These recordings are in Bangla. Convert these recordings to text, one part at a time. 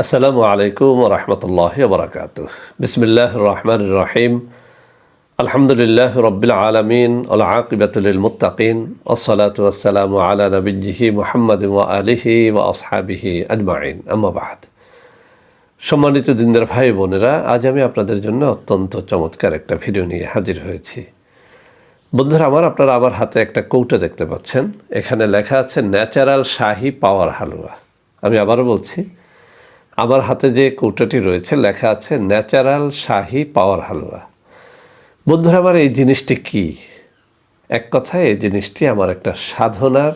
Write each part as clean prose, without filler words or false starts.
আসসালামু আলাইকুম ওয়া রাহমাতুল্লাহি ওয়া বারাকাতুহু। বিসমিল্লাহির রহমানির রহিম। আলহামদুলিল্লাহি রাব্বিল আলামিন ওয়াল আকিবাতু লিল মুত্তাকিন ওয়াসসালাতু ওয়াসসালামু আলা নাবিয়্যিহি মুহাম্মাদিন ওয়া আলিহি ওয়া আসহাবিহি আজমাইন। আম্মা বা'দ। সম্মানিত দিনদার ভাই বোনেরা, আজ আমি আপনাদের জন্য অত্যন্ত চমৎকার একটা ভিডিও নিয়ে হাজির হয়েছি। বন্ধুরা আপনারা আমার হাতে একটা কৌটা দেখতে পাচ্ছেন। এখানে লেখা আছে ন্যাচারাল শাহী পাওয়ার হালুয়া। আমি আবারও বলছি, আমার হাতে যে কৌটাটি রয়েছে লেখা আছে ন্যাচারাল শাহী পাওয়ার হালুয়া। বন্ধুরা এই জিনিসটি কি? এক কথায় এই জিনিসটি আমার একটা সাধনার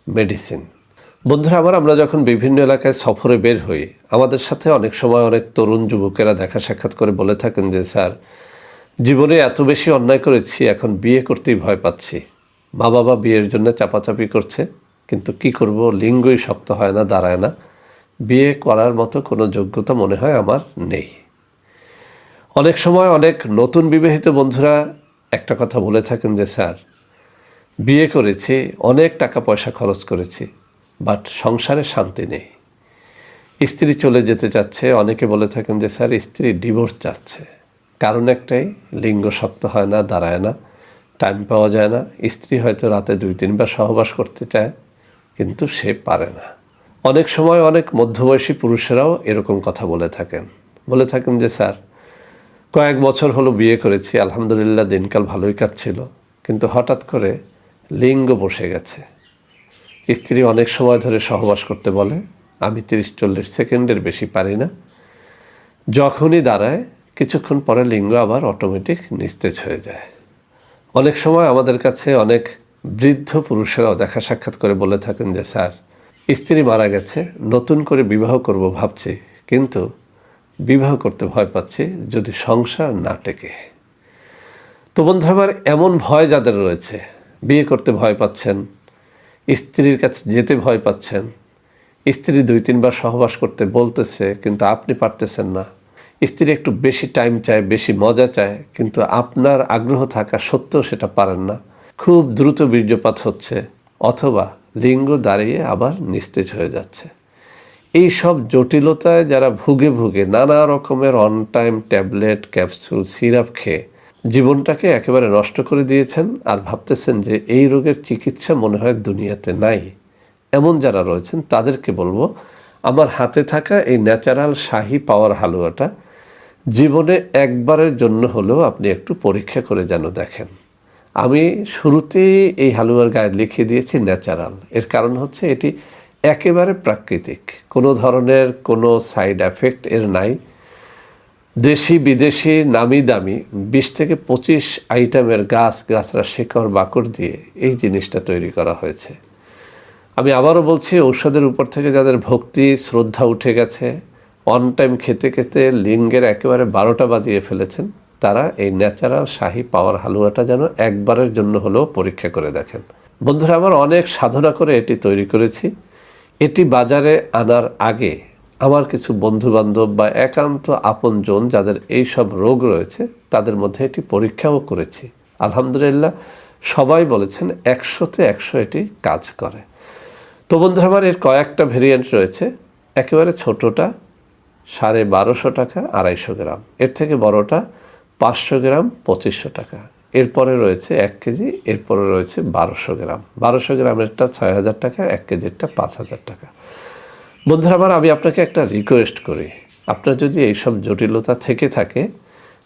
মেডিসিন। বন্ধুরা আমরা যখন বিভিন্ন এলাকায় সফরে বের হই, আমাদের সাথে অনেক সময় অনেক তরুণ যুবকেরা দেখা সাক্ষাৎ করে বলে থাকেন যে স্যার, জীবনে এত বেশি অন্যায় করেছি, এখন বিয়ে করতেই ভয় পাচ্ছি। মা বাবা বিয়ের জন্য চাপাচাপি করছে, কিন্তু কি করব, লিঙ্গই শক্ত হয় না, দাঁড়ায় না। বিয়ে করার মতো কোনো যোগ্যতা মনে হয় আমার নেই। অনেক সময় অনেক নতুন বিবাহিত বন্ধুরা একটা কথা বলে থাকেন যে স্যার, বিয়ে করেছি, অনেক টাকা পয়সা খরচ করেছি, বাট সংসারে শান্তি নেই। স্ত্রী চলে যেতে চাচ্ছে, অনেকে বলে থাকেন যে স্যার স্ত্রী ডিভোর্স চাচ্ছে। কারণ একটাই, লিঙ্গ শক্ত হয় না, দাঁড়ায় না, টাইম পাওয়া যায় না। স্ত্রী হয়তো রাতে 2-3 বার সহবাস করতে চায়, কিন্তু সে পারে না। অনেক সময় অনেক মধ্যবয়সী পুরুষেরাও এরকম কথা বলে থাকেন যে স্যার, কয়েক বছর হলো বিয়ে করেছি, আলহামদুলিল্লাহ দিনকাল ভালোই কাটছিল, কিন্তু হঠাৎ করে লিঙ্গ বসে গেছে। স্ত্রী অনেক সময় ধরে সহবাস করতে বলে, আমি 30-40 সেকেন্ডের বেশি পারি না। যখনই দাঁড়ায় কিছুক্ষণ পরে লিঙ্গ আবার অটোমেটিক নিস্তেজ হয়ে যায়। অনেক সময় আমাদের কাছে অনেক বৃদ্ধ পুরুষেরাও দেখা সাক্ষাৎ করে বলে থাকেন যে স্যার, স্ত্রী মারা গেছে, নতুন করে বিবাহ করব ভাবছি, কিন্তু বিবাহ করতে ভয় পাচ্ছি যদি সংসার না টেকে। তো বন্ধু এমন ভয় যাদের রয়েছে, বিয়ে করতে ভয় পাচ্ছেন, স্ত্রীর কাছে যেতে ভয় পাচ্ছেন, স্ত্রী 2-3 বার সহবাস করতে বলতেছে কিন্তু আপনি পারতেছেন না, স্ত্রী একটু বেশি টাইম চায়, বেশি মজা চায়, কিন্তু আপনার আগ্রহ থাকা সত্ত্বেও সেটা পারেন না, খুব দ্রুত বীর্যপাত হচ্ছে, অথবা লিঙ্গ দাঁড়িয়ে আবার নিস্তেজ হয়ে যাচ্ছে। এই সব জটিলতায় যারা ভুগে নানা রকমের on time tablet, capsule, syrup খেয়ে জীবনটাকে একেবারে নষ্ট করে দিয়েছেন, আর ভাবতেছেন যে এই রোগের চিকিৎসা মনে হয় দুনিয়াতে নাই, এমন যারা রয়েছেন তাদেরকে বলবো, আমার হাতে থাকা এই ন্যাচারাল শাহী পাওয়ার হালুয়াটা জীবনে একবারের জন্য হলেও আপনি একটু পরীক্ষা করে যেন দেখেন। আমি শুরুতেই এই হালুয়ার গায়ে লিখে দিয়েছি ন্যাচারাল। এর কারণ হচ্ছে এটি একেবারে প্রাকৃতিক, কোনো ধরনের কোনো সাইড এফেক্ট এর নাই। দেশি বিদেশি নামি দামি 20-25 আইটেমের গাছরা শিকড় বাকড় দিয়ে এই জিনিসটা তৈরি করা হয়েছে। আমি আবারও বলছি, ঔষধের উপর থেকে যাদের ভক্তি শ্রদ্ধা উঠে গেছে, অন টাইম খেতে খেতে লিঙ্গের একেবারে 12টা বাজিয়ে ফেলেছেন, তারা এই ন্যাচারাল শাহী পাওয়ার হালুয়াটা যেন একবারের জন্য হলেও পরীক্ষা করে দেখেন। বন্ধুরা অনেক সাধনা করে এটি তৈরি করেছি। এটি বাজারে আনার আগে আমার কিছু বন্ধুবান্ধব বা একান্ত আপনজন যাদের এই সব রোগ রয়েছে তাদের মধ্যে এটি পরীক্ষাও করেছি। আলহামদুলিল্লাহ সবাই বলেছেন 100-তে 100 এটি কাজ করে। তো বন্ধুরা এর কয়েকটা ভেরিয়েন্ট রয়েছে। একেবারে ছোটোটা 1250 টাকা 250 গ্রাম, এর থেকে বড়টা 500 গ্রাম 2500 টাকা, এরপরে রয়েছে 1 কেজি, এরপরে রয়েছে 1200 গ্রাম। 1200 গ্রামেরটা 6000 টাকা, 1 কেজিরটা 5000 টাকা। বন্ধুরা আমি আপনাকে একটা রিকোয়েস্ট করি, আপনার যদি এইসব জটিলতা থেকে থাকে,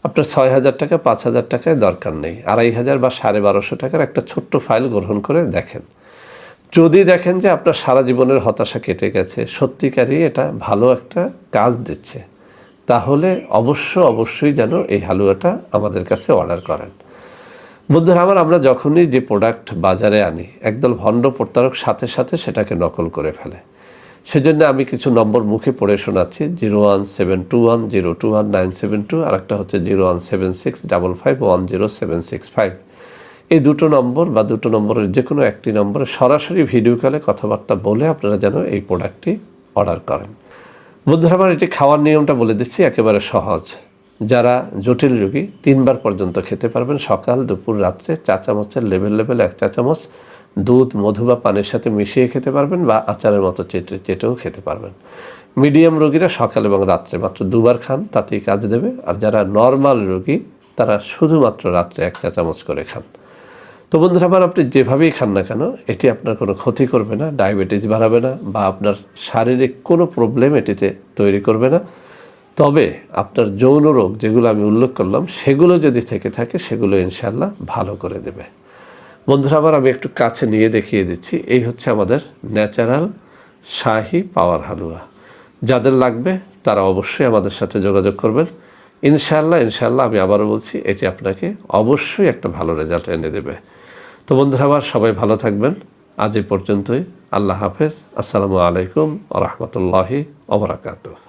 আপনার 6000 টাকা 5000 টাকায় দরকার নেই, 2500 বা 1250 টাকার একটা ছোট্ট ফাইল গ্রহণ করে দেখেন। যদি দেখেন যে আপনার সারা জীবনের হতাশা কেটে গেছে, সত্যিকারই এটা ভালো একটা কাজ দিচ্ছে, তাহলে অবশ্যই যেন এই হালুয়াটা আমাদের কাছে অর্ডার করেন। বন্ধুরা আমরা যখনই যে প্রোডাক্ট বাজারে আনি, একদল ভণ্ড প্রতারক সাথে সাথে সেটাকে নকল করে ফেলে। সেজন্য আমি কিছু নম্বর মুখে পড়ে শোনাচ্ছি, 01721021972, আর একটা হচ্ছে 01765510765। এই দুটো নম্বর বা দুটো নম্বরের যে কোনো একটি নম্বরে সরাসরি ভিডিও কলে কথাবার্তা বলে আপনারা যেন এই প্রোডাক্টটি অর্ডার করেন। বন্ধুরা এটি খাওয়ার নিয়মটা বলে দিচ্ছি, একেবারে সহজ। যারা জটিল রোগী 3 বার পর্যন্ত খেতে পারবেন, সকাল দুপুর রাত্রে। 4 চামচের লেবেল 1 চা চামচ দুধ, মধু বা পানির সাথে মিশিয়ে খেতে পারবেন, বা আচারের মতো চেটেও খেতে পারবেন। মিডিয়াম রোগীরা সকাল এবং রাত্রে মাত্র 2 বার খান, তাতেই কাজ দেবে। আর যারা নর্মাল রোগী তারা শুধুমাত্র রাত্রে 1 চা চামচ করে খান। তো বন্ধুরা আমার, আপনি যেভাবেই খান না কেন এটি আপনার কোনো ক্ষতি করবে না, ডায়াবেটিস বাড়াবে না বা আপনার শারীরিক কোনো প্রবলেম এটিতে তৈরি করবে না। তবে আপনার যৌন রোগ যেগুলো আমি উল্লেখ করলাম সেগুলো যদি থেকে থাকে সেগুলো ইনশাআল্লাহ ভালো করে দেবে। বন্ধুরা আমার, আমি একটু কাছে নিয়ে দেখিয়ে দিচ্ছি। এই হচ্ছে আমাদের ন্যাচারাল শাহি পাওয়ার হালুয়া। যাদের লাগবে তারা অবশ্যই আমাদের সাথে যোগাযোগ করবেন। ইনশাআল্লাহ আমি আবারও বলছি, এটি আপনাকে অবশ্যই একটা ভালো রেজাল্ট এনে দেবে। তো বন্ধুরা আমার, সবাই ভালো থাকবেন। আজ এই পর্যন্তই। আল্লাহ হাফেজ। আসসালামু আলাইকুম ওয়া রাহমাতুল্লাহি ওয়া বারাকাতুহু।